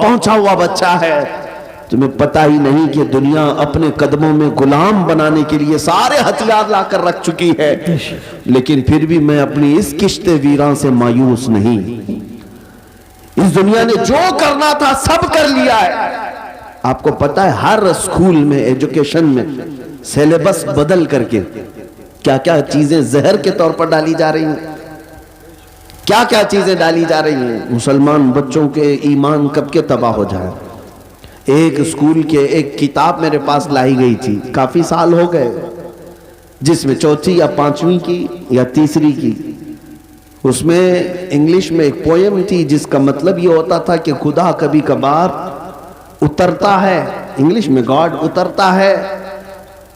پہنچا ہوا بچہ ہے. تمہیں پتہ ہی نہیں کہ دنیا اپنے قدموں میں غلام بنانے کے لیے سارے ہتھیار لا کر رکھ چکی ہے, لیکن پھر بھی میں اپنی اس کشت ویراں سے مایوس نہیں. اس دنیا نے جو کرنا تھا سب کر لیا ہے. آپ کو پتہ ہے ہر اسکول میں, ایجوکیشن میں سیلیبس بدل کر کے کیا کیا چیزیں زہر کے طور پر ڈالی جا رہی ہیں, کیا کیا چیزیں ڈالی جا رہی ہیں. مسلمان بچوں کے ایمان کب کے تباہ ہو جائے. ایک اسکول کے ایک کتاب میرے پاس لائی گئی تھی, کافی سال ہو گئے, جس میں چوتھی یا پانچویں کی یا تیسری کی, اس میں انگلش میں ایک پوئم تھی جس کا مطلب یہ ہوتا تھا کہ خدا کبھی کبھار اترتا ہے, انگلش میں گاڈ اترتا ہے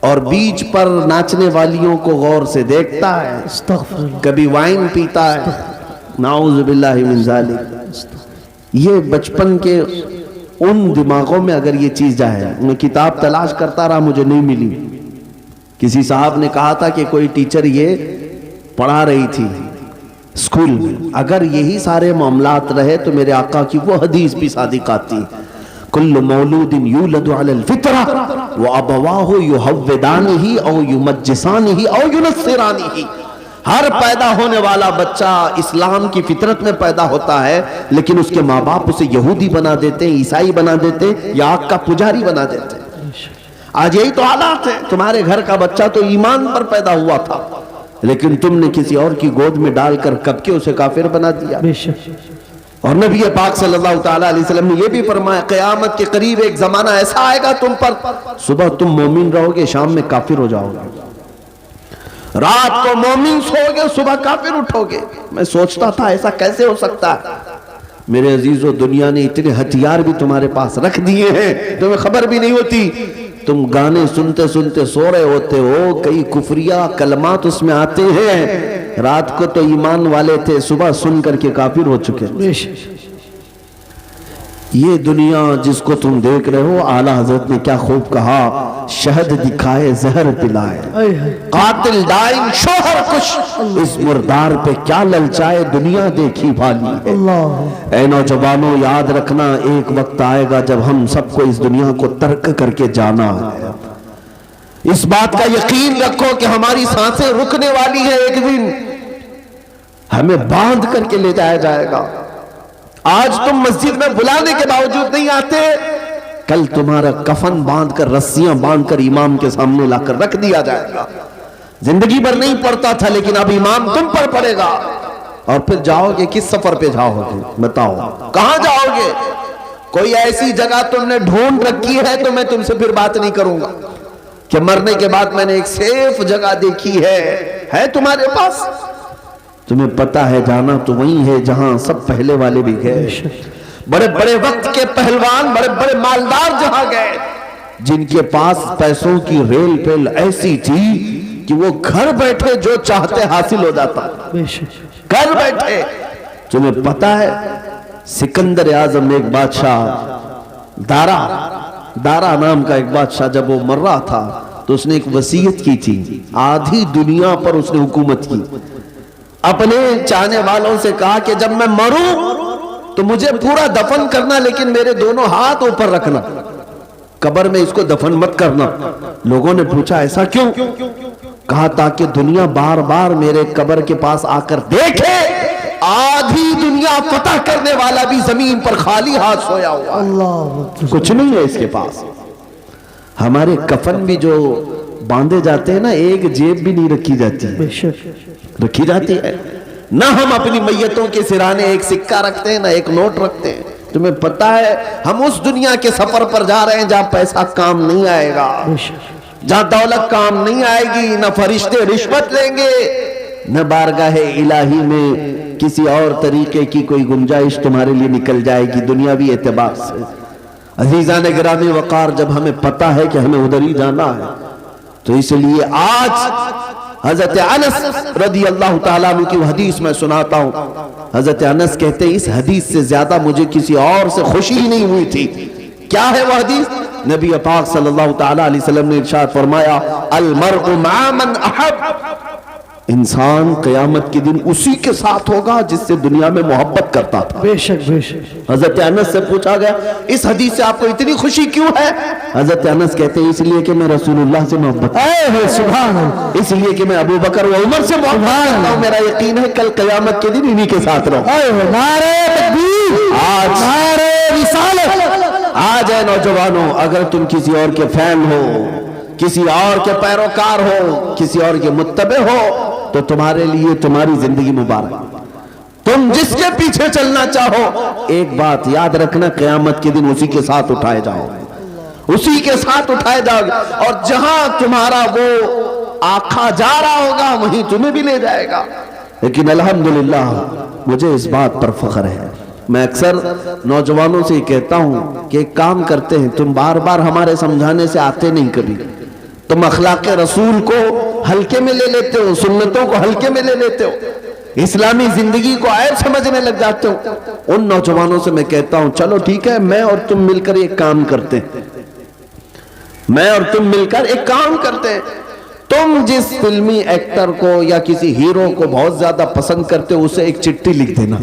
اور بیچ پر ناچنے والیوں کو غور سے دیکھتا ہے, کبھی وائن پیتا ہے, نعوذ باللہ من ذالک. یہ بچپن کے ان دماغوں میں اگر یہ چیز جائے. میں کتاب تلاش کرتا رہا, مجھے نہیں ملی. کسی صاحب نے کہا تھا کہ کوئی ٹیچر یہ پڑھا رہی تھی اسکول میں. اگر یہی سارے معاملات رہے تو میرے آقا کی وہ حدیث بھی صادق آتی, کل مولود یولد علی الفطرہ وابواہ یہودانہ او یمجسانہ او ینصرانہ. ہر پیدا ہونے والا بچہ اسلام کی فطرت میں پیدا ہوتا ہے, لیکن اس کے ماں باپ اسے یہودی بنا دیتے ہیں, عیسائی بنا دیتے ہیں, یا آگ کا پجاری بنا دیتے ہیں. آج یہی تو حالات ہیں. تمہارے گھر کا بچہ تو ایمان پر پیدا ہوا تھا, لیکن تم نے کسی اور کی گود میں ڈال کر کب کے اسے کافر بنا دیا. اور نبی پاک صلی اللہ تعالیٰ علیہ وسلم نے یہ بھی فرمایا, قیامت کے قریب ایک زمانہ ایسا آئے گا تم پر, صبح تم مومن رہو گے, شام میں کافر ہو جاؤ گے. رات کو مومن سو گے, صبح کافر اٹھو گے. میں سوچتا تھا ایسا کیسے ہو سکتا ہے. میرے عزیزو, دنیا نے اتنے ہتھیار بھی تمہارے پاس رکھ دیے ہیں, تمہیں خبر بھی نہیں ہوتی. تم گانے سنتے سنتے سو رہے ہوتے ہو, کئی کفریہ کلمات اس میں آتے ہیں. رات کو تو ایمان والے تھے, صبح سن کر کے کافر ہو چکے. یہ دنیا جس کو تم دیکھ رہے ہو, اعلیٰ حضرت نے کیا خوب کہا, شہد دکھائے زہر پلائے, قاتل ڈائن شوہر کش, اس مردار پہ کیا للچائے, دنیا دیکھی بھالی ہے. اے نوجوانوں, یاد رکھنا ایک وقت آئے گا جب ہم سب کو اس دنیا کو ترک کر کے جانا ہے. اس بات کا یقین رکھو کہ ہماری سانسیں رکنے والی ہیں, ایک دن ہمیں باندھ کر کے لے جایا جائے گا. آج تم مسجد میں بلانے کے باوجود نہیں آتے, کل تمہارا کفن باندھ کر, رسیاں باندھ کر امام کے سامنے لا کر رکھ دیا جائے گا. زندگی بھر نہیں پڑتا تھا, لیکن اب امام تم پر پڑے گا. اور پھر جاؤ گے, کس سفر پہ جاؤ گے بتاؤ, کہاں جاؤ گے؟ کوئی ایسی جگہ تم نے ڈھونڈ رکھی ہے تو میں تم سے پھر بات نہیں کروں گا کہ مرنے کے بعد میں نے ایک سیف جگہ دیکھی ہے تمہارے پاس. تمہیں پتہ ہے جانا تو وہی ہے جہاں سب پہلے والے بھی گئے. بڑے بڑے وقت کے پہلوان, بڑے بڑے مالدار جہاں گئے, جن کے پاس پیسوں کی ریل پیل ایسی تھی کہ وہ گھر بیٹھے جو چاہتے حاصل ہو جاتا, گھر بیٹھے. تمہیں پتہ ہے سکندر اعظم ایک بادشاہ, دارا نام کا ایک بادشاہ, جب وہ مر رہا تھا تو اس نے ایک وصیت کی تھی, آدھی دنیا پر اس نے حکومت کی. اپنے چاہنے والوں سے کہا کہ جب میں مروں تو مجھے پورا دفن کرنا, لیکن میرے دونوں ہاتھ اوپر رکھنا, قبر میں اس کو دفن مت کرنا. لوگوں نے پوچھا ایسا کیوں؟ کہا تاکہ دنیا بار بار میرے قبر کے پاس آ کر دیکھے آدھی دنیا فتح کرنے والا بھی زمین پر خالی ہاتھ سویا ہوا, کچھ نہیں ہے اس کے پاس. ہمارے کفن بھی جو باندھے جاتے ہیں نا, ایک جیب بھی نہیں رکھی جاتی ہے. نہ ہم اپنی میتوں کے سرانے ایک سکہ رکھتے ہیں, نہ ایک نوٹ رکھتے ہیں. تمہیں پتہ ہے ہم اس دنیا کے سفر پر جا رہے ہیں جہاں پیسہ کام نہیں آئے گا, جہاں دولت کام نہیں آئے گی, نہ فرشتے رشوت لیں گے, نہ بارگاہ الہی میں کسی اور طریقے کی کوئی گنجائش تمہارے لیے نکل جائے گی دنیاوی اعتبار سے. عزیزان گرامی وقار, جب ہمیں پتہ ہے کہ ہمیں ادھر ہی جانا ہے تو اس لیے آج حضرت انس رضی اللہ تعالیٰ عنہ کی حدیث میں سناتا ہوں. حضرت انس کہتے ہیں اس حدیث سے زیادہ مجھے کسی اور سے خوشی ہی نہیں ہوئی تھی. کیا ہے وہ حدیث؟ نبی پاک صلی اللہ تعالیٰ علیہ وسلم نے ارشاد فرمایا, المرء مع من احب, انسان قیامت کے دن اسی کے ساتھ ہوگا جس سے دنیا میں محبت کرتا تھا. بے شک بے شک. حضرت انس سے پوچھا گیا اس حدیث سے آپ کو اتنی خوشی کیوں ہے؟ حضرت انس کہتے ہیں اس لیے کہ میں رسول اللہ سے محبت سبحان اللہ. اس لیے کہ میں ابو بکر و عمر سے محبت کرتا ہوں. میرا یقین ہے کل قیامت کے دن انہی کے ساتھ رہوں. نعرہ تکبیر، نعرہ رسالت. آج اے نوجوانوں، اگر تم کسی اور کے فین ہو، کسی اور کے پیروکار ہو، کسی اور کے متبع ہو، تو تمہارے لیے تمہاری زندگی مبارک. تم جس کے پیچھے چلنا چاہو، ایک بات یاد رکھنا، قیامت کے دن اسی کے ساتھ اٹھائے جاؤ، اسی کے ساتھ اٹھائے جاؤ. اور جہاں تمہارا وہ آقا جا رہا ہوگا وہیں تمہیں بھی لے جائے گا. لیکن الحمدللہ مجھے اس بات پر فخر ہے. میں اکثر نوجوانوں سے کہتا ہوں کہ ایک کام کرتے ہیں، تم بار بار ہمارے سمجھانے سے آتے نہیں کبھی. تم اخلاق رسول کو ہلکے میں لے لیتے ہو، سنتوں کو ہلکے میں لے لیتے ہو، اسلامی زندگی کو عیب سمجھنے لگ جاتے ہو. ان نوجوانوں سے میں کہتا ہوں چلو ٹھیک ہے، میں اور تم مل کر ایک کام کرتے ہیں، میں اور تم مل کر ایک کام کرتے ہیں. تم جس فلمی ایکٹر کو یا کسی ہیرو کو بہت زیادہ پسند کرتے ہو، اسے ایک چٹھی لکھ دینا،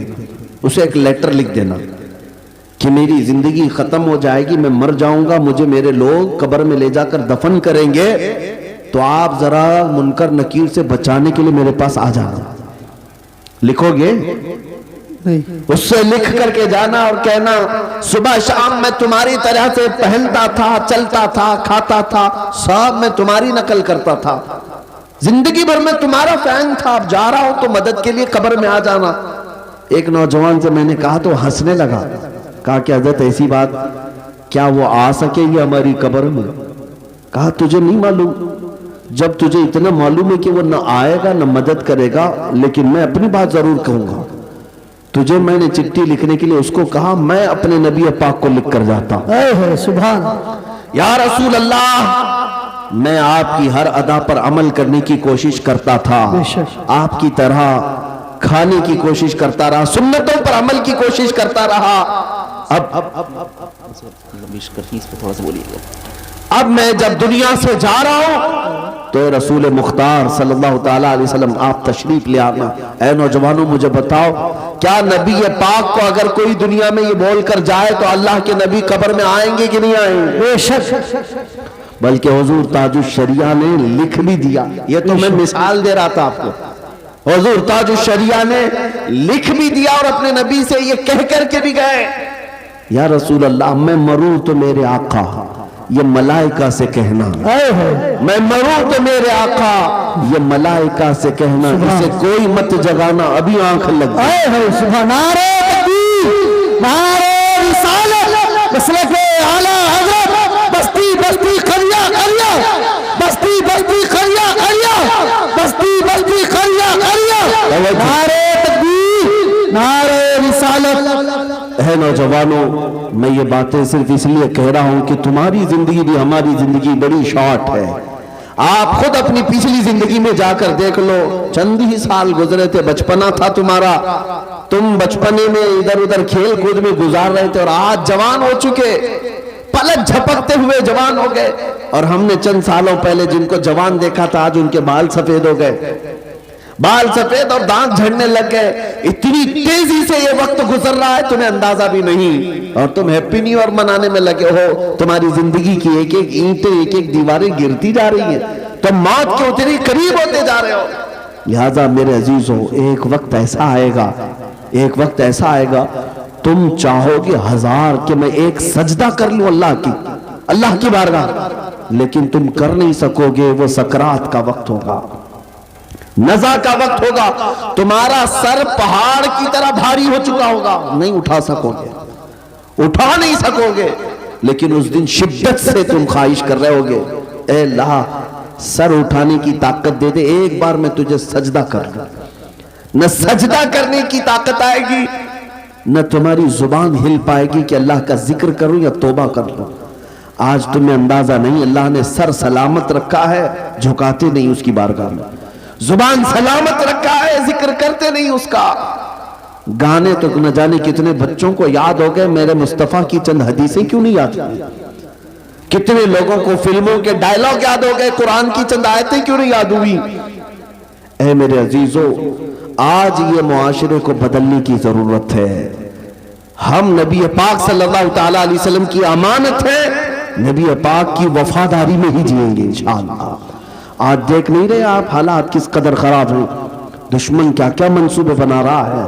اسے ایک لیٹر لکھ دینا کہ میری زندگی ختم ہو جائے گی، میں مر جاؤں گا، مجھے میرے لوگ قبر میں لے جا کر دفن کریں گے، تو آپ ذرا منکر نکیر سے بچانے کے لیے میرے پاس آ جانا. لکھو گے؟ اس سے لکھ کر کے جانا اور کہنا صبح شام میں تمہاری طرح سے پہنتا تھا، چلتا تھا، کھاتا تھا، سب میں تمہاری نقل کرتا تھا، زندگی بھر میں تمہارا فین تھا، اب جا رہا ہوں تو مدد کے لیے قبر میں آ جانا. ایک نوجوان سے میں نے کہا تو ہنسنے لگا، کہا کہ حضرت ایسی بات، کیا وہ آ سکے گی ہماری قبر میں؟ کہا تجھے نہیں معلوم، جب تجھے اتنا معلوم ہے کہ وہ نہ آئے گا نہ مدد کرے گا، لیکن میں اپنی بات ضرور کہوں گا. تجھے میں نے چٹھی لکھنے کے لیے اس کو کہا، میں اپنے نبی پاک کو لکھ کر جاتا ہوں. سبحان یا رسول اللہ، میں آپ کی ہر ادا پر عمل کرنے کی کوشش کرتا تھا، آپ کی طرح کھانے کی کوشش کرتا رہا، سنتوں پر عمل کی کوشش کرتا رہا. اب میں جب دنیا سے جا رہا ہوں تو رسول مختار صلی اللہ تعالیٰ علیہ وسلم آپ تشریف لے آنا. اے نوجوانوں مجھے بتاؤ، کیا نبی پاک کو اگر کوئی دنیا میں یہ بول کر جائے تو اللہ کے نبی قبر میں آئیں گے کہ نہیں آئیں گے؟ بے شک. بلکہ حضور تاج الشریعہ نے لکھ بھی دیا. یہ تو میں مثال دے رہا تھا آپ کو. حضور تاج الشریعہ نے لکھ بھی دیا اور اپنے نبی سے یہ کہہ کر کے بھی گئے، یا رسول اللہ میں مروں تو میرے آقا، یہ ملائکہ سے کہنا، میں مروں تو میرے آقا، یہ ملائکہ سے کہنا، اسے کوئی مت جگانا، ابھی آنکھ لگ گئی. نعرہ تکبیر، نعرہ رسالت، مسلک اعلیٰ حضرت، بستی بستی قریہ قریہ، بستی بستی قریہ قریہ، بستی بستی قریہ قریہ، نعرہ تکبیر، نعرہ رسالت. اے نوجوانوں، میں یہ باتیں صرف اس لیے کہہ رہا ہوں کہ تمہاری زندگی بھی ہماری زندگی بڑی شارٹ ہے. آپ خود اپنی پچھلی زندگی میں جا کر دیکھ لو، چند ہی سال گزرے تھے، بچپنا تھا تمہارا، تم بچپنے میں ادھر ادھر کھیل کود میں گزار رہے تھے، اور آج جوان ہو چکے، پلک جھپکتے ہوئے جوان ہو گئے. اور ہم نے چند سالوں پہلے جن کو جوان دیکھا تھا، آج ان کے بال سفید ہو گئے، بال سفید اور دانت جھڑنے لگ گئے. اتنی تیزی سے یہ وقت گزر رہا ہے تمہیں اندازہ بھی نہیں، اور تم ہیپی نیو ایئر منانے میں لگے ہو. تمہاری زندگی کی ایک ایک اینٹیں، ایک ایک دیواریں گرتی جا رہی ہیں، تم موت کے اتنی قریب ہوتے جا رہے ہو. لہٰذا میرے عزیزوں، ایک وقت ایسا آئے گا، ایک وقت ایسا آئے گا تم چاہو گے 1000 کہ میں ایک سجدہ کر لوں اللہ کی بارگاہ، لیکن تم کر نہیں سکو گے. وہ سکرات کا وقت ہوگا، نزا کا وقت ہوگا، تمہارا سر پہاڑ کی طرح بھاری ہو چکا ہوگا، نہیں اٹھا سکو گے، اٹھا نہیں سکو گے. لیکن اس دن شدت سے تم خواہش کر رہے ہوگے، اے اللہ سر اٹھانے کی طاقت دے دے، ایک بار میں تجھے سجدہ کر لوں. نہ سجدہ کرنے کی طاقت آئے گی، نہ تمہاری زبان ہل پائے گی کہ اللہ کا ذکر کروں یا توبہ کر لوں. آج تمہیں اندازہ نہیں، اللہ نے سر سلامت رکھا ہے، جھکاتے نہیں اس کی بارگاہ میں، زبان سلامت رکھا ہے، ذکر کرتے نہیں اس کا. گانے تو نہ جانے کتنے بچوں کو یاد ہو گئے، میرے مصطفیٰ کی چند حدیثیں کیوں نہیں یاد ہوئی؟ کتنے لوگوں کو فلموں کے ڈائلاگ یاد ہو گئے، قرآن کی چند آیتیں کیوں نہیں یاد ہوئی؟ اے میرے عزیزو، آج یہ معاشرے کو بدلنے کی ضرورت ہے۔ ہم نبی پاک صلی اللہ تعالیٰ علیہ وسلم کی امانت ہے، نبی پاک کی وفاداری میں ہی جئیں گے انشاءاللہ۔ آج دیکھ نہیں رہے آپ حالات کس قدر خراب ہیں؟ دشمن کیا کیا منصوبے بنا رہا ہے۔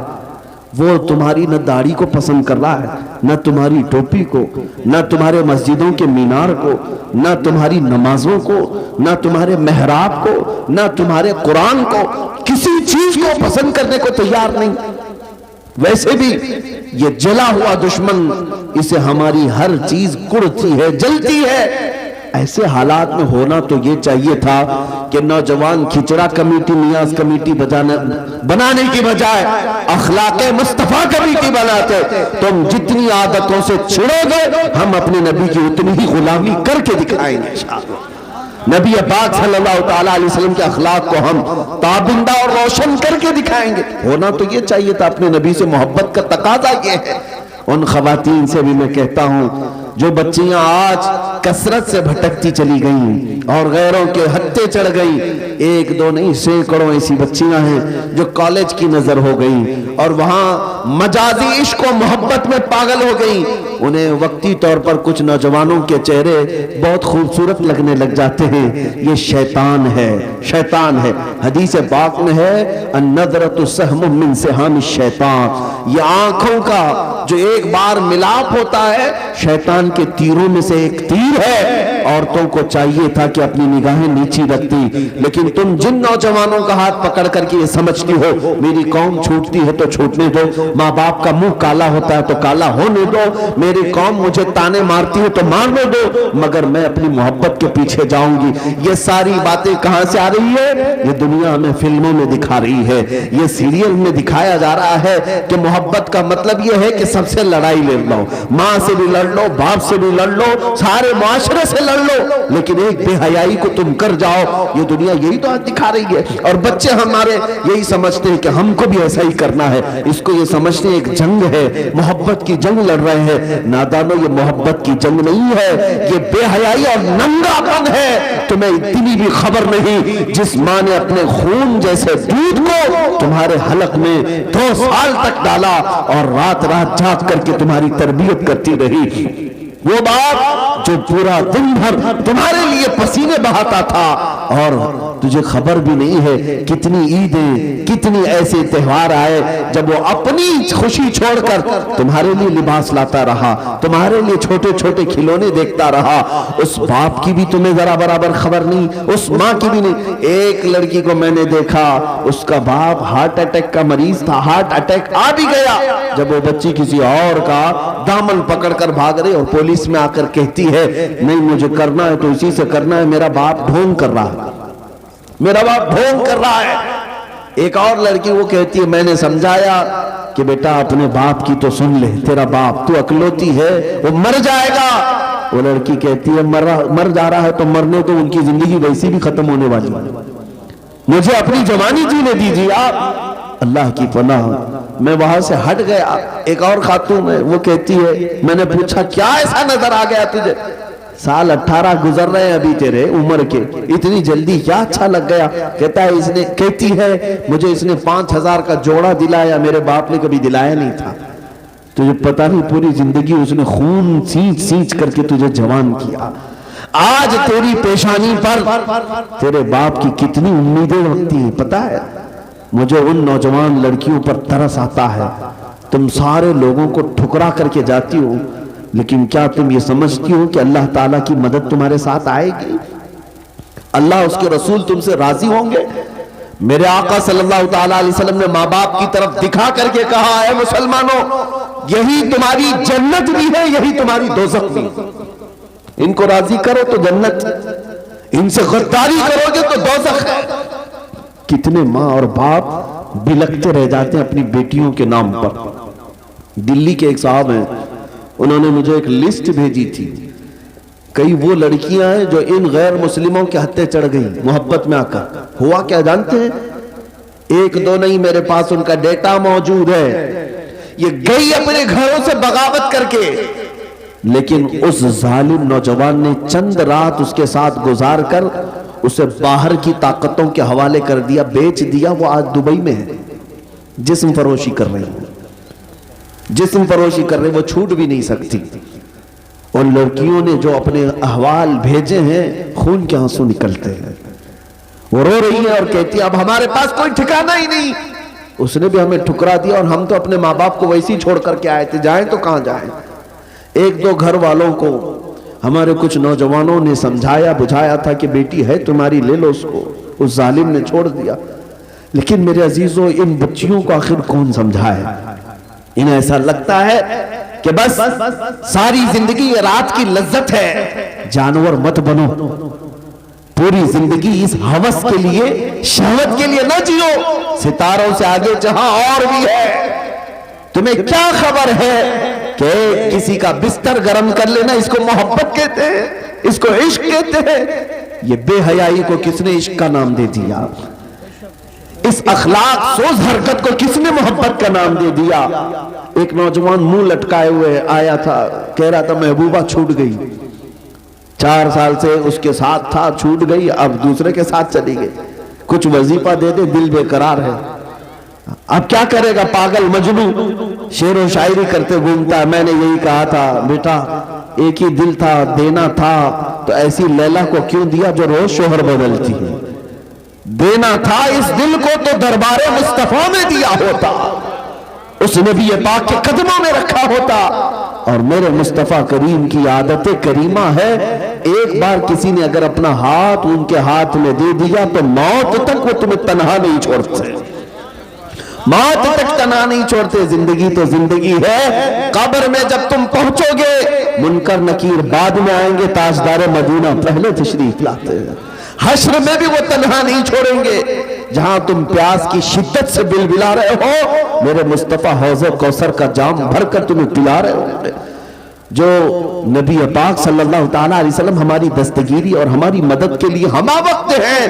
وہ تمہاری نہ داڑھی کو پسند کر رہا ہے، نہ تمہاری ٹوپی کو، نہ تمہارے مسجدوں کے مینار کو، نہ تمہاری نمازوں کو، نہ تمہارے محراب کو، نہ تمہارے قرآن کو، کسی چیز کو پسند کرنے کو تیار نہیں۔ ویسے بھی یہ جلا ہوا دشمن، اسے ہماری ہر چیز کڑتی ہے، جلتی ہے۔ ایسے حالات میں ہونا تو یہ چاہیے تھا کہ نوجوان کھچڑا کمیٹی، نیاز کمیٹی بنانے کی بجائے اخلاق مصطفیٰ کمیٹی بناتے۔ تم جتنی عادتوں سے چھڑو گے، ہم اپنے نبی کی اتنی ہی غلامی کر کے دکھائیں گے انشاءاللہ۔ نبی پاک صلی اللہ تعالیٰ علیہ وسلم کے اخلاق کو ہم تابندہ اور روشن کر کے دکھائیں گے۔ ہونا تو یہ چاہیے تھا، اپنے نبی سے محبت کا تقاضا یہ ہے۔ ان خواتین سے بھی میں کہتا ہوں جو بچیاں آج کثرت سے بھٹکتی چلی گئیں اور غیروں کے ہتھے چڑھ گئیں، ایک دو نہیں سینکڑوں ایسی بچیاں ہیں جو کالج کی نظر ہو گئیں اور وہاں مجازی عشق و محبت میں پاگل ہو گئیں۔ انہیں وقتی طور پر کچھ نوجوانوں کے چہرے بہت خوبصورت لگنے لگ جاتے ہیں۔ یہ شیطان ہے، شیطان ہے۔ حدیث پاک میں ہے النظرۃ سہم من سہام الشیطان، یہ آنکھوں کا جو ایک بار ملاپ ہوتا ہے شیطان کے تیروں میں سے ایک تیر ہے۔ عورتوں کو چاہیے تھا کہ اپنی نگاہیں نیچی رکھتی، لیکن تم جن نوجوانوں کا ہاتھ پکڑ کر کے یہ سمجھتی ہو میری قوم چھوٹتی ہے تو چھوٹنے دو، ماں باپ کا منہ کالا ہوتا ہے تو کالا ہونے دو، میری قوم مجھے تانے مارتی ہے تو مارنے دو، مگر میں اپنی محبت کے پیچھے جاؤں گی۔ یہ ساری باتیں کہاں سے آ رہی ہے؟ یہ دنیا میں فلموں میں دکھا رہی ہے، یہ سیریل میں دکھایا جا رہا ہے کہ محبت کا مطلب یہ ہے کہ سب سے لڑائی لڑ لو، ماں سے بھی لڑ لو، باپ سے بھی لڑ لو، سارے معاشرے سے لڑ لو، لیکن ایک بے حیائی کو تم کر جاؤ۔ یہ دنیا یہی تو آج دکھا رہی ہے، اور بچے ہمارے یہی سمجھتے ہیں کہ ہم کو بھی ایسا ہی کرنا ہے۔ اس کو یہ سمجھتے ہیں ایک جنگ ہے، محبت کی جنگ لڑ رہے ہیں۔ نادانو، یہ محبت کی جنگ نہیں ہے، یہ بے حیائی اور ننگا پن ہے۔ تمہیں اتنی بھی خبر نہیں جس ماں نے اپنے خون جیسے دودھ کو تمہارے حلق میں 2 سال تک ڈالا اور رات رات جاگ کر کے تمہاری تربیت کرتی رہی، وہ باپ جو پورا دن بھر تمہارے لیے پسینے بہاتا تھا، اور تجھے خبر بھی نہیں ہے کتنی عیدیں، کتنی ایسے تہوار آئے جب وہ اپنی خوشی چھوڑ کر تمہارے لیے لباس لاتا رہا، تمہارے لیے چھوٹے چھوٹے کھلونے دیکھتا رہا۔ اس باپ کی بھی تمہیں ذرا برابر خبر نہیں، اس ماں کی بھی نہیں۔ ایک لڑکی کو میں نے دیکھا، اس کا باپ ہارٹ اٹیک کا مریض تھا، ہارٹ اٹیک آ بھی گیا، جب وہ بچی کسی اور کا دامن پکڑ کر بھاگ رہی اور پولیس میں آ کر کہتی ہے نہیں مجھے کرنا ہے تو اسی سے کرنا ہے، میرا باپ ڈھونگ کر رہا ہے، میرا باپ ڈھونگ کر رہا ہے۔ ایک اور لڑکی وہ کہتی ہے میں نے سمجھایا کہ بیٹا اپنے باپ کی تو سن لے، تیرا باپ تو اکلوتی ہے، وہ مر جائے گا۔ وہ لڑکی کہتی ہے مر جا رہا ہے تو مرنے تو، ان کی زندگی ویسی بھی ختم ہونے والی، مجھے اپنی جوانی جینے دیجیے آپ۔ اللہ کی پناہ، میں وہاں سے ہٹ گیا۔ ایک اور خاتون ہے، وہ کہتی ہے میں نے پوچھا کیا ایسا نظر آ گیا تجھے؟ سال 18 گزر رہے ہیں ابھی تیرے عمر کے، اتنی جلدی کیا اچھا لگ گیا؟ کہتا ہے کہتی ہے مجھے اس نے 5000 کا جوڑا دلایا، میرے باپ نے کبھی دلایا نہیں تھا۔ تجھے پتہ نہیں پوری زندگی اس نے خون سینچ سینچ کر کے تجھے جوان کیا۔ آج تیری پیشانی پر تیرے باپ کی کتنی امیدیں رکھتی ہیں پتہ ہے؟ مجھے ان نوجوان لڑکیوں پر ترس آتا ہے، تم سارے لوگوں کو ٹھکرا کر کے جاتی ہو، لیکن کیا تم یہ سمجھتی ہو کہ اللہ تعالیٰ کی مدد تمہارے ساتھ آئے گی؟ اللہ اس کے رسول تم سے راضی ہوں گے؟ میرے آقا صلی اللہ تعالیٰ علیہ وسلم نے ماں باپ کی طرف دکھا کر کے کہا اے مسلمانوں، یہی تمہاری جنت بھی ہے، یہی تمہاری دوزخ بھی ہے۔ ان کو راضی کرو تو جنت، ان سے غداری کرو گے تو دوزخ ہے۔ کتنے ماں اور باپ بلکتے رہ جاتے ہیں اپنی بیٹیوں کے نام پر۔ دلی کے ایک صاحب ہیں، انہوں نے مجھے ایک لسٹ بھیجی تھی، کئی وہ لڑکیاں ہیں جو ان غیر مسلموں کے ہتھے چڑھ گئی محبت میں آ کر۔ ہوا کیا جانتے ہیں؟ ایک دو نہیں، میرے پاس ان کا ڈیٹا موجود ہے۔ یہ گئی اپنے گھروں سے بغاوت کر کے، لیکن اس ظالم نوجوان نے چند رات اس کے ساتھ گزار کر اسے باہر کی طاقتوں کے حوالے کر دیا، بیچ دیا، وہ آج دبئی میں ہے، جسم فروشی کر رہے ہیں، جسم فروشی کر رہے ہیں، وہ چھوٹ بھی نہیں سکتی۔ ان لڑکیوں نے جو اپنے احوال بھیجے ہیں، خون کے آنسو نکلتے ہیں، وہ رو رہی ہے اور کہتی ہے اب ہمارے پاس کوئی ٹھکانہ ہی نہیں، اس نے بھی ہمیں ٹھکرا دیا اور ہم تو اپنے ماں باپ کو ویسے ہی چھوڑ کر کے آئے تھے، جائیں تو کہاں جائیں۔ ایک دو گھر والوں کو ہمارے کچھ نوجوانوں نے سمجھایا بجھایا تھا کہ بیٹی ہے تمہاری، لے لو اس کو، اس ظالم نے چھوڑ دیا۔ لیکن میرے عزیزوں، ان بچیوں کو آخر کون سمجھائے؟ انہیں ایسا لگتا ہے کہ بس ساری زندگی یہ رات کی لذت ہے۔ جانور مت بنو، پوری زندگی اس ہوس کے لیے، شہوت کے لیے نہ جیو، ستاروں سے آگے جہاں اور بھی ہے۔ تمہیں کیا خبر ہے کہ کسی کا بستر گرم کر لینا اس کو محبت کہتے ہیں، اس کو عشق کہتے ہیں؟ یہ بے حیائی کو کس نے عشق کا نام دے دیا؟ اس اخلاق سوز حرکت کو کس نے محبت کا نام دے دیا؟ ایک نوجوان منہ لٹکائے ہوئے آیا تھا، کہہ رہا تھا محبوبہ چھوٹ گئی، 4 سال سے اس کے ساتھ تھا، چھوٹ گئی، اب دوسرے کے ساتھ چلی گئی، کچھ وظیفہ دے دے، دل بے قرار ہے، اب کیا کرے گا پاگل مجنوں، شعر و شاعری کرتے گھومتا ہے۔ میں نے یہی کہا تھا بیٹا، ایک ہی دل تھا، دینا تھا تو ایسی لیلا کو کیوں دیا جو روز شوہر بدلتی ہے؟ دینا تھا اس دل کو تو دربار مصطفیٰ میں دیا ہوتا، اس نبی پاک کے قدموں میں رکھا ہوتا۔ اور میرے مصطفیٰ کریم کی عادت کریمہ ہے، ایک بار کسی نے اگر اپنا ہاتھ ان کے ہاتھ میں دے دیا تو موت تک وہ تمہیں تنہا نہیں چھوڑتے، موت تک تنہا نہیں چھوڑتے۔ زندگی تو زندگی ہے، قبر میں جب تم پہنچو گے منکر نکیر بعد میں آئیں گے، تاجدار مدینہ پہلے تشریف لاتے ہیں۔ حشر میں بھی وہ تنہا نہیں چھوڑیں گے، جہاں تم پیاس کی شدت سے بلبلا رہے ہو، میرے مصطفیٰ حوض کوثر کا جام بھر کر تمہیں پلا رہے ہوں گے۔ جو نبی پاک صلی اللہ تعالیٰ علیہ وسلم ہماری دستگیری اور ہماری مدد کے لیے ہمہ وقت ہیں،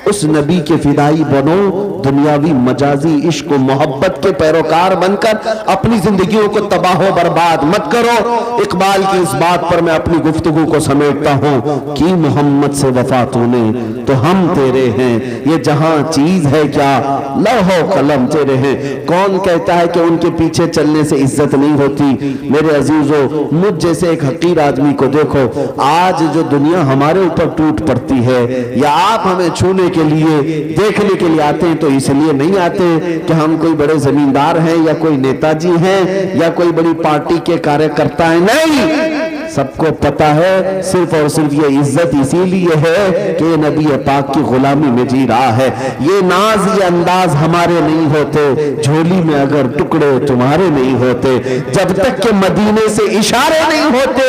اس نبی کے فدائی بنو، دنیاوی مجازی عشق و محبت کے پیروکار بن کر اپنی زندگیوں کو تباہ و برباد مت کرو۔ اقبال کی اس بات پر میں اپنی گفتگو کو سمیٹتا ہوں، کی محمد سے وفا تو نے تو ہم تیرے ہیں، یہ جہاں چیز ہے کیا لوح و قلم تیرے ہیں۔ کون کہتا ہے کہ ان کے پیچھے چلنے سے عزت نہیں ہوتی؟ میرے عزیزو، مجھ جیسے ایک حقیر آدمی کو دیکھو، آج جو دنیا ہمارے اوپر ٹوٹ پڑتی ہے، یا آپ ہمیں چھونے کے لیے دیکھنے کے لیے آتے ہیں تو اس لیے نہیں آتے کہ ہم کوئی بڑے زمیندار ہیں یا کوئی نیتا جی ہیں یا کوئی بڑی پارٹی کے کاریہ کرتا ہے، نہیں، سب کو پتا ہے صرف اور صرف یہ عزت اسی لیے ہے کہ یہ نبی پاک کی غلامی میں جی رہا ہے۔ یہ ناز یہ انداز ہمارے نہیں ہوتے، جھولی میں اگر ٹکڑے تمہارے نہیں ہوتے، جب تک کہ مدینے سے اشارے نہیں ہوتے،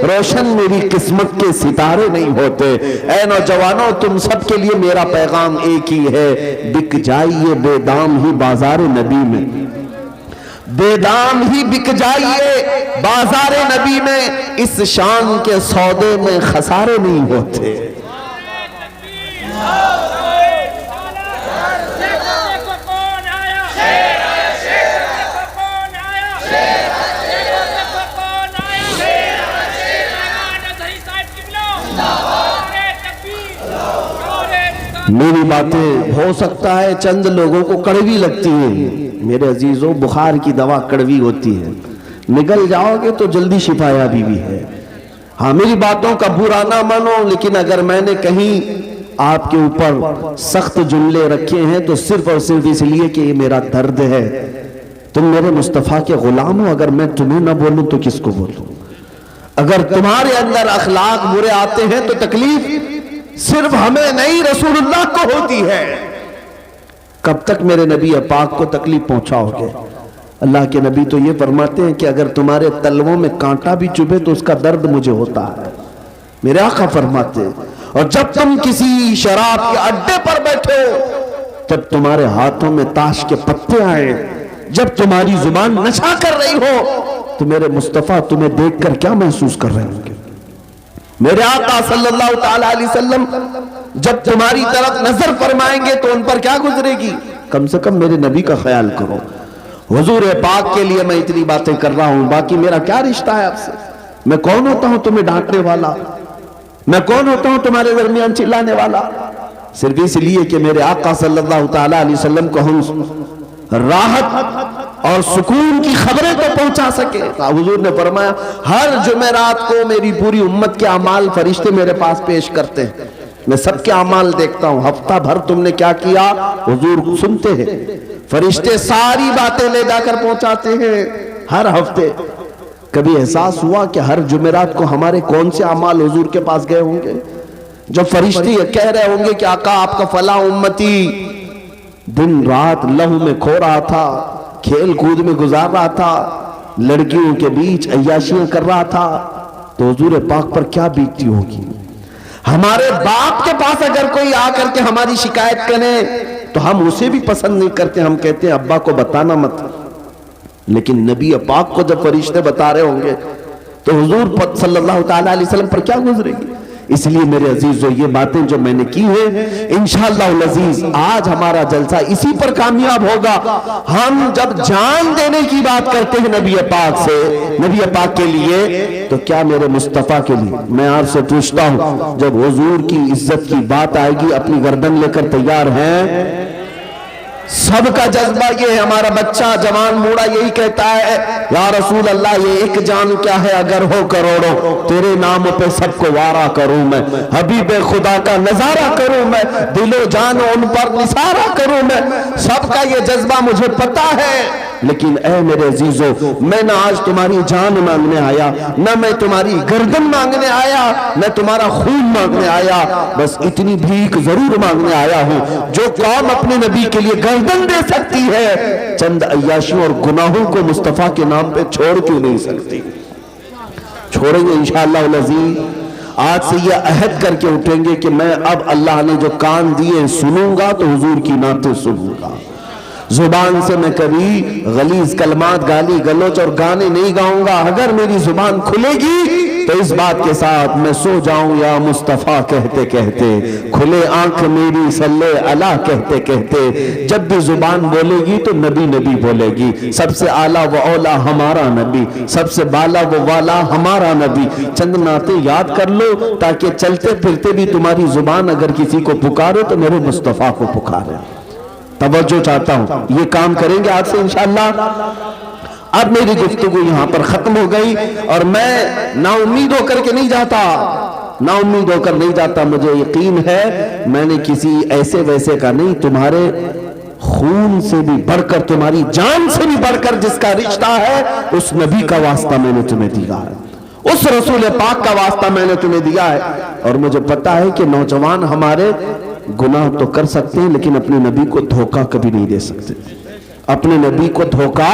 روشن میری قسمت کے ستارے نہیں ہوتے۔ اے نوجوانوں، تم سب کے لیے میرا پیغام ایک ہی ہے، بک جائیے بے دام ہی بازار نبی میں، بے دام ہی بک جائیے بازار نبی میں، اس شان کے سودے میں خسارے نہیں ہوتے۔ میری باتیں ہو سکتا ہے چند لوگوں کو کڑوی لگتی ہیں، میرے عزیزوں، بخار کی دوا کڑوی ہوتی ہے، نگل جاؤ گے تو جلدی شفا یابی بھی ہے۔ ہاں، میری باتوں کا برا نہ مانو، لیکن اگر میں نے کہیں آپ کے اوپر سخت جملے رکھے ہیں تو صرف اور صرف اس لیے کہ یہ میرا درد ہے۔ تم میرے مصطفیٰ کے غلام ہو، اگر میں تمہیں نہ بولوں تو کس کو بولوں؟ اگر تمہارے اندر اخلاق برے آتے ہیں تو تکلیف صرف ہمیں نہیں، رسول اللہ کو ہوتی ہے۔ کب تک میرے نبی پاک کو تکلیف پہنچاؤ گے؟ اللہ کے نبی تو یہ فرماتے ہیں کہ اگر تمہارے تلووں میں کانٹا بھی چبھے تو اس کا درد مجھے ہوتا ہے، میرے آقا فرماتے ہیں۔ اور جب تم کسی شراب کے اڈے پر بیٹھے ہو، جب تمہارے ہاتھوں میں تاش کے پتے آئے، جب تمہاری زبان نشہ کر رہی ہو، تو میرے مصطفیٰ تمہیں دیکھ کر کیا محسوس کر رہے ہوں گے؟ میرے آقا صلی اللہ تعالیٰ علیہ وسلم جب تمہاری طرف نظر فرمائیں گے تو ان پر کیا گزرے گی؟ کم سے کم میرے نبی کا خیال کرو۔ حضور پاک کے لیے میں اتنی باتیں کر رہا ہوں، باقی میرا کیا رشتہ ہے آپ سے؟ میں کون ہوتا ہوں تمہیں ڈانٹنے والا؟ میں کون ہوتا ہوں تمہارے درمیان چلانے والا؟ صرف اس لیے کہ میرے آقا صلی اللہ تعالی علیہ وسلم کو ہم راحت اور سکون کی خبریں تو پہنچا سکے. حضور نے فرمایا ہر جمعرات کو میری پوری امت کے اعمال فرشتے میرے پاس پیش کرتے ہیں, میں سب کے اعمال دیکھتا ہوں, ہفتہ بھر تم نے کیا کیا حضور سنتے ہیں, فرشتے ساری باتیں لے جا کر پہنچاتے ہیں ہر ہفتے. کبھی احساس ہوا کہ ہر جمعرات کو ہمارے کون سے اعمال حضور کے پاس گئے ہوں گے؟ جب فرشتے یہ کہہ رہے ہوں گے کہ آقا آپ کا فلاں امتی دن رات لہو میں کھو رہا تھا, کھیل کود میں گزار رہا تھا, لڑکیوں کے بیچ عیاشیاں کر رہا تھا, تو حضور پاک پر کیا بیتتی ہوگی. ہمارے باپ کے پاس اگر کوئی آ کر کے ہماری شکایت کرے تو ہم اسے بھی پسند نہیں کرتے, ہم کہتے ہیں ابا کو بتانا مت. لیکن نبی پاک کو جب فرشتے بتا رہے ہوں گے تو حضور صلی اللہ تعالی علیہ وسلم پر کیا گزرے گی. اس لیے میرے عزیزو یہ باتیں جو میں نے کی ہیں انشاءاللہ العزیز آج ہمارا جلسہ اسی پر کامیاب ہوگا. ہم جب جان دینے کی بات کرتے ہیں نبی پاک سے, نبی پاک کے لیے, تو کیا میرے مصطفیٰ کے لیے. میں آپ سے پوچھتا ہوں جب حضور کی عزت کی بات آئے گی اپنی گردن لے کر تیار ہیں؟ سب کا جذبہ یہ ہے, ہمارا بچہ جوان موڑا یہی کہتا ہے یا رسول اللہ یہ ایک جان کیا ہے اگر ہو کروڑوں, تیرے نام پہ سب کو وارا کروں میں, حبیب خدا کا نظارہ کروں میں, دل و جان ان پر نثارہ کروں میں. سب کا یہ جذبہ مجھے پتا ہے, لیکن اے میرے عزیزو میں نہ آج تمہاری جان مانگنے آیا, نہ میں تمہاری گردن مانگنے آیا, نہ تمہارا خون مانگنے آیا, بس اتنی بھیک ضرور مانگنے آیا ہوں جو قوم اپنے نبی کے لیے گردن دے سکتی ہے, چند عیاشیوں اور گناہوں کو مصطفیٰ کے نام پہ چھوڑ کیوں نہیں سکتی. چھوڑیں گے انشاءاللہ العزیز. آج سے یہ عہد کر کے اٹھیں گے کہ میں اب اللہ نے جو کان دیے سنوں گا تو حضور کی نعتیں سنوں گا. زبان سے میں کبھی غلیظ کلمات, گالی گلوچ اور گانے نہیں گاؤں گا. اگر میری زبان کھلے گی تو اس بات کے ساتھ میں سو جاؤں یا مصطفیٰ کہتے کہتے, کھلے آنکھ میری صلی اللہ کہتے کہتے. جب بھی زبان بولے گی تو نبی نبی بولے گی. سب سے اعلیٰ و اولا ہمارا نبی, سب سے بالا و والا ہمارا نبی. چند نعتیں یاد کر لو تاکہ چلتے پھرتے بھی تمہاری زبان اگر کسی کو پکارے تو میرے مصطفیٰ کو پکارے. توجہ چاہتا ہوں, یہ کام کریں گے آج سے انشاءاللہ. اب میری گفتگو یہاں پر ختم ہو گئی اور میں نا امید ہو کر کے نہیں جاتا, نا امید ہو کر نہیں جاتا. مجھے یقین ہے میں نے کسی ایسے ویسے کا نہیں, تمہارے خون سے بھی بڑھ کر, تمہاری جان سے بھی بڑھ کر جس کا رشتہ ہے اس نبی کا واسطہ میں نے تمہیں دیا ہے, اس رسول پاک کا واسطہ میں نے تمہیں دیا ہے. اور مجھے پتا ہے کہ نوجوان ہمارے گناہ تو کر سکتے ہیں لیکن اپنے نبی کو دھوکہ کبھی نہیں دے سکتے, اپنے نبی کو دھوکہ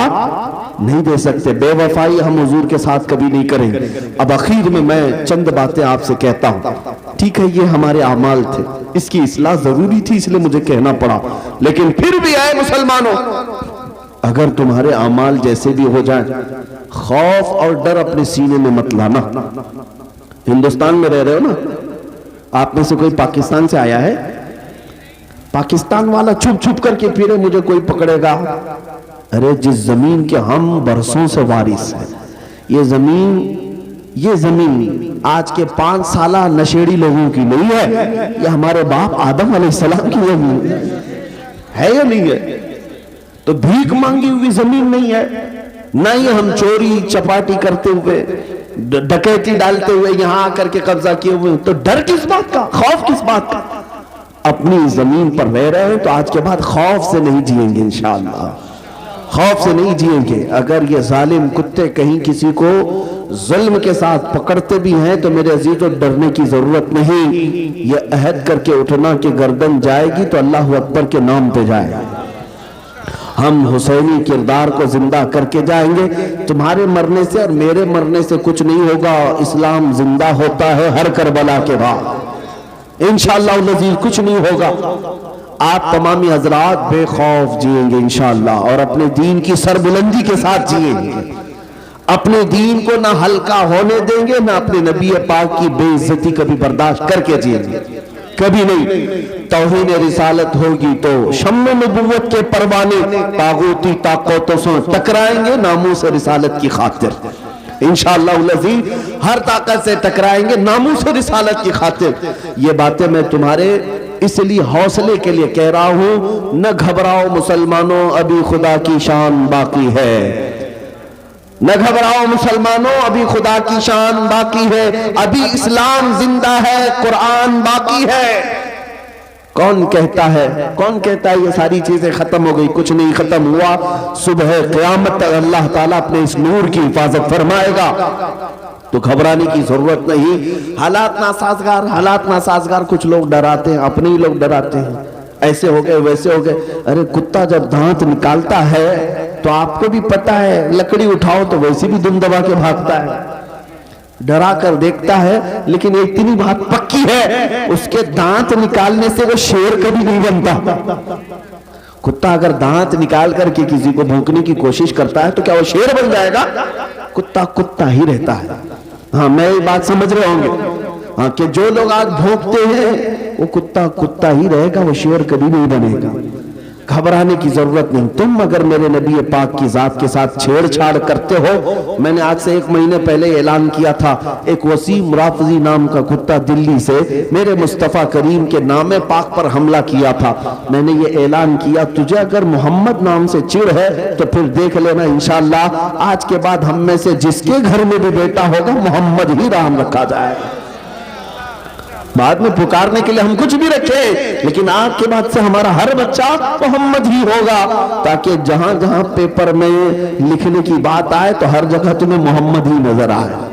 نہیں دے سکتے. بے وفائی ہم حضور کے ساتھ کبھی نہیں کریں گے. اب اخیر میں چند باتیں آپ سے کہتا ہوں. ٹھیک ہے یہ ہمارے اعمال تھے, اس کی اصلاح ضروری تھی اس لیے مجھے کہنا پڑا, لیکن پھر بھی اے مسلمانوں اگر تمہارے اعمال جیسے بھی ہو جائیں خوف اور ڈر اپنے سینے میں مت لانا. ہندوستان میں رہ رہے ہو نا, آپ میں سے کوئی پاکستان سے آیا ہے؟ پاکستان والا چھپ چھپ کر کے پھرے مجھے کوئی پکڑے گا. ارے جس زمین کے ہم برسوں سے وارث ہیں, یہ زمین آج کے 5 سالہ نشیڑی لوگوں کی نہیں ہے, یہ ہمارے باپ آدم علیہ السلام کی زمین ہے یا نہیں ہے؟ تو بھیک مانگی ہوئی زمین نہیں ہے, نہ ہی ہم چوری چپاٹی کرتے ہوئے ڈکیتی ڈالتے ہوئے یہاں آ کر کے قبضہ کیے ہوئے. تو ڈر کس بات کا, خوف کس بات کا؟ اپنی زمین پر رہ رہے ہیں تو آج کے بعد خوف سے نہیں جئیں گے انشاءاللہ, خوف سے نہیں جئیں گے. اگر یہ ظالم کتے کہیں کسی کو ظلم کے ساتھ پکڑتے بھی ہیں تو میرے عزیزو ڈرنے کی ضرورت نہیں. یہ عہد کر کے اٹھنا کہ گردن جائے گی تو اللہ اکبر کے نام پہ جائے گا. ہم حسینی کردار کو زندہ کر کے جائیں گے. تمہارے مرنے سے اور میرے مرنے سے کچھ نہیں ہوگا, اسلام زندہ ہوتا ہے ہر کربلا کے بعد انشاءاللہ العزیز, کچھ نہیں ہوگا. آپ تمامی حضرات بے خوف جئیں گے انشاءاللہ اور اپنے دین کی سربلندی کے ساتھ جئیں گے. اپنے دین کو نہ ہلکا ہونے دیں گے, نہ اپنے نبی پاک کی بے عزتی کبھی برداشت کر کے جئیں گے, کبھی نہیں. توہین رسالت ہوگی تو شمع نبوت کے پروانے طاغوتی طاقتوں سے ٹکرائیں گے ناموس رسالت کی خاطر انشاءاللہ العزیز. ہر طاقت سے ٹکرائیں گے ناموس رسالت کی خاطر. یہ باتیں میں تمہارے اس لیے حوصلے کے لیے کہہ رہا ہوں، نہ گھبراؤ مسلمانوں، ابھی خدا کی شان باقی ہے۔ نہ گھبراؤ مسلمانوں، ابھی خدا کی شان باقی ہے، ابھی اسلام زندہ ہے، قرآن باقی ہے۔ کون کہتا ہے یہ ساری چیزیں ختم ہو گئی؟ کچھ نہیں ختم ہوا، صبح قیامت تک اللہ تعالیٰ اپنے اس نور کی حفاظت فرمائے گا، تو گھبرانے کی ضرورت نہیں۔ حالات ناسازگار کچھ لوگ ڈراتے ہیں، اپنے ہی لوگ ڈراتے ہیں، ایسے ہو گئے ویسے ہو گئے۔ ارے کتا جب دانت نکالتا ہے تو آپ کو بھی پتا ہے، لکڑی اٹھاؤ تو ویسے بھی دم دبا کے بھاگتا ہے، ڈرا کر دیکھتا ہے، لیکن اتنی بات پکی ہے، اس کے دانت نکالنے سے وہ شیر کبھی نہیں بنتا۔ کتا اگر دانت نکال کر کے کسی کو بھونکنے کی کوشش کرتا ہے تو کیا وہ شیر بن جائے گا؟ کتا ہی رہتا ہے۔ ہاں، میں یہ بات سمجھ رہے ہوں گے، ہاں، کہ جو لوگ آج بھونکتے ہیں وہ کتا ہی رہے گا، وہ شیر کبھی نہیں بنے گا۔ گھبرانے کی ضرورت نہیں۔ تم اگر میرے نبی پاک کی ذات کے ساتھ چھیڑ چھاڑ کرتے ہو، میں نے آج سے 1 مہینے پہلے اعلان کیا تھا، ایک وسیم رافضی نام کا کتا دلی سے میرے مصطفیٰ کریم کے نام پاک پر حملہ کیا تھا۔ میں نے یہ اعلان کیا، تجھے اگر محمد نام سے چڑ ہے تو پھر دیکھ لینا انشاءاللہ آج کے بعد ہم میں سے جس کے گھر میں بھی بیٹا ہوگا محمد ہی نام رکھا جائے۔ بعد میں پکارنے کے لیے ہم کچھ بھی رکھیں، لیکن آج کے بعد سے ہمارا ہر بچہ محمد ہی ہوگا، تاکہ جہاں جہاں پیپر میں لکھنے کی بات آئے تو ہر جگہ تمہیں محمد ہی نظر آئے،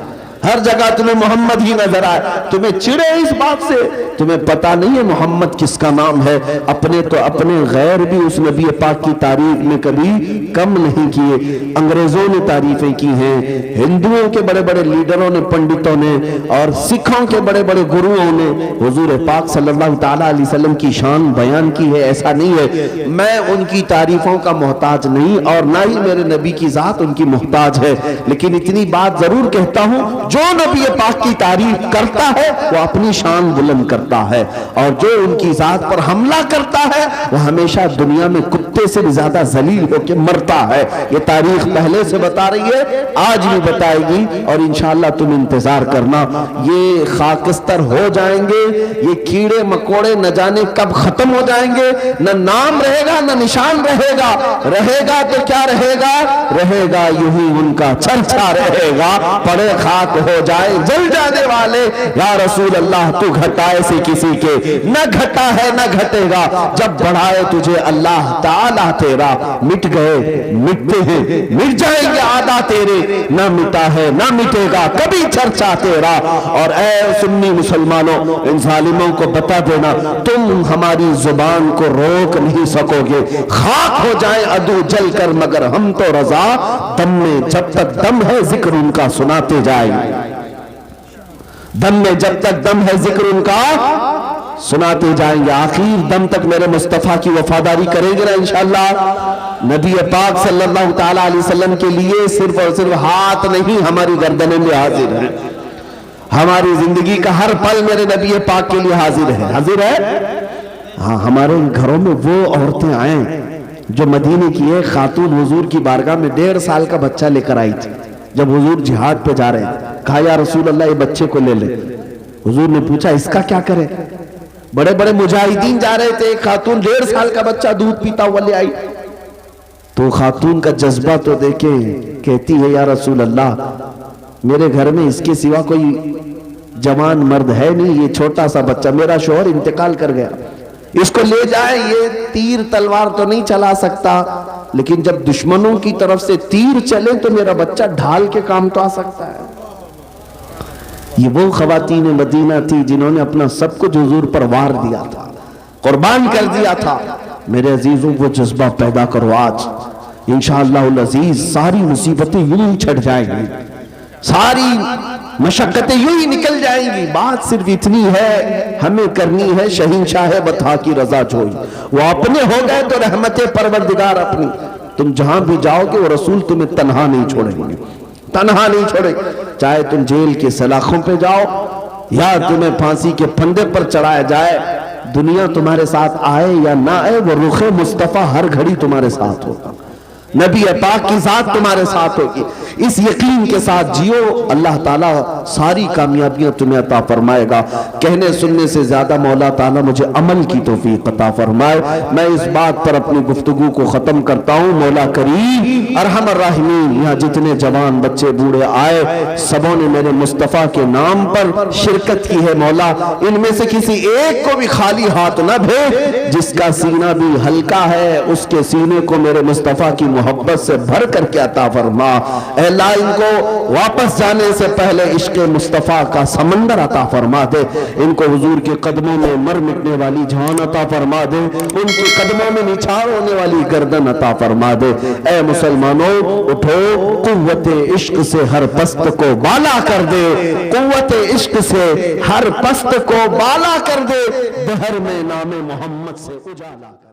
ہر جگہ تمہیں محمد ہی نظر آئے۔ تمہیں چڑے اس بات سے، تمہیں پتا نہیں ہے محمد کس کا نام ہے۔ اپنے تو اپنے، غیر بھی اس نبی پاک کی تعریف میں کبھی کم نہیں کیے۔ انگریزوں نے تعریفیں کی ہیں، ہندوؤں کے بڑے بڑے لیڈروں نے، پنڈتوں نے، اور سکھوں کے بڑے بڑے گروؤں نے حضور پاک صلی اللہ تعالیٰ علیہ وسلم کی شان بیان کی ہے۔ ایسا نہیں ہے، میں ان کی تعریفوں کا محتاج نہیں، اور نہ ہی میرے نبی کی ذات ان کی محتاج ہے، لیکن اتنی بات ضرور کہتا ہوں، جو نبی پاک کی تعریف کرتا ہے وہ اپنی شان بلند کرتا ہے، اور جو ان کی ذات پر حملہ کرتا ہے وہ ہمیشہ دنیا میں کتے سے بھی زیادہ ذلیل ہو کے مرتا ہے۔ یہ تاریخ پہلے سے بتا رہی ہے، آج بھی بتائے گی، اور انشاءاللہ تم انتظار کرنا۔ یہ خاکستر ہو جائیں گے، یہ کیڑے مکوڑے نہ جانے کب ختم ہو جائیں گے، نہ نام رہے گا نہ نشان رہے گا۔ رہے گا تو کیا رہے گا؟ رہے گا یوں ہی ان کا چرچا رہے گا، پڑے خاک ہو جائے جل جانے والے۔ یا رسول اللہ تو گھٹائے سے کسی کے نہ گھٹا ہے نہ گھٹے گا، جب بڑھائے تجھے اللہ تعالیٰ تیرا، مٹ گئے مٹتے ہیں مٹ جائیں گے آدھا تیرے، نہ مٹا ہے نہ مٹے گا کبھی چرچا تیرا۔ اور اے سنی مسلمانوں، ان ظالموں کو بتا دینا، تم ہماری زبان کو روک نہیں سکو گے، خاک ہو جائیں عدو جل کر مگر ہم تو رضا، دم میں جب تک دم ہے ذکر ان کا سناتے جائیں، دم میں جب تک دم ہے ذکر ان کا سناتے جائیں گے۔ آخر دم تک میرے مصطفیٰ کی وفاداری کریں گے نا انشاءاللہ۔ نبی پاک صلی اللہ تعالیٰ علیہ وسلم کے لیے صرف اور صرف ہاتھ نہیں، ہماری گردنیں بھی حاضر ہیں، ہماری زندگی کا ہر پل میرے نبی پاک کے لیے حاضر ہے، حاضر ہے۔ ہاں، ہمارے گھروں میں وہ عورتیں آئیں جو مدینے کی ایک خاتون حضور کی بارگاہ میں 1.5 سال کا بچہ لے کر آئی تھی، جب حضور جہاد پہ جا رہے تھے، کہا یا رسول اللہ یہ بچے کو لے لے۔ حضور نے پوچھا اس کا کیا کرے؟ بڑے بڑے مجاہدین جا رہے تھے، ایک خاتون 1.5 سال کا بچہ دودھ پیتا ہوا لے آئی، تو خاتون کا جذبہ تو دیکھے، کہتی ہے یا رسول اللہ میرے گھر میں اس کے سوا کوئی جوان مرد ہے نہیں، یہ چھوٹا سا بچہ، میرا شوہر انتقال کر گیا، اس کو لے جائے، یہ تیر تلوار تو نہیں چلا سکتا، لیکن جب دشمنوں کی طرف سے تیر چلے تو میرا بچہ ڈھال کے کام تو آ سکتا ہے۔ یہ وہ خواتین مدینہ تھی جنہوں نے اپنا سب کچھ حضور پر وار دیا تھا، قربان کر دیا تھا۔ میرے عزیزوں وہ جذبہ پیدا کرو آج، انشاءاللہ العزیز ساری مصیبتیں یوں ہی چھٹ جائیں گی، ساری مشقتیں یوں ہی نکل جائیں گی۔ بات صرف اتنی ہے، ہمیں کرنی ہے شہنشاہ بطحا کی رضا جوئی، وہ اپنے ہو گئے تو رحمت پروردگار اپنی، تم جہاں بھی جاؤ گے وہ رسول تمہیں تنہا نہیں چھوڑیں گے، تنہا نہیں چھوڑے، چاہے تم جیل کے سلاخوں پہ جاؤ یا تمہیں پھانسی کے پھندے پر چڑھایا جائے، دنیا تمہارے ساتھ آئے یا نہ آئے، وہ رخ مصطفیٰ ہر گھڑی تمہارے ساتھ ہوگا۔ نبی پاک کی ذات تمہارے ساتھ ہوگی. اس یقین کے ساتھ جیو, اللہ تعالیٰ ساری کامیابیاں تمہیں عطا فرمائے گا. کہنے سننے سے زیادہ مولا تعالیٰ مجھے عمل کی توفیق عطا فرمائے. میں اس بات پر اپنی گفتگو کو ختم کرتا ہوں. مولا کریم ارحم الراحمین, یہاں جتنے جوان بچے بوڑھے آئے سبوں نے میرے مصطفیٰ کے نام پر شرکت کی ہے. مولا ان میں سے کسی ایک کو بھی خالی ہاتھ نہ بھیج. جس کا سینہ بھی ہلکا ہے اس کے سینے کو میرے مصطفیٰ کی محبت سے بھر کر کے عطا فرما. اے اللہ ان کو واپس جانے سے پہلے عشق مصطفیٰ کا سمندر عطا فرما دے. ان کو حضور کے قدموں میں مر مٹنے والی جان عطا فرما دے. ان کے قدموں میں نچھاور ہونے والی گردن عطا فرما دے. اے مسلمانوں اٹھو, قوت عشق سے ہر پست کو بالا کر دے. قوت عشق سے ہر پست کو بالا کر دے. دہر میں نام محمد سے اجالا.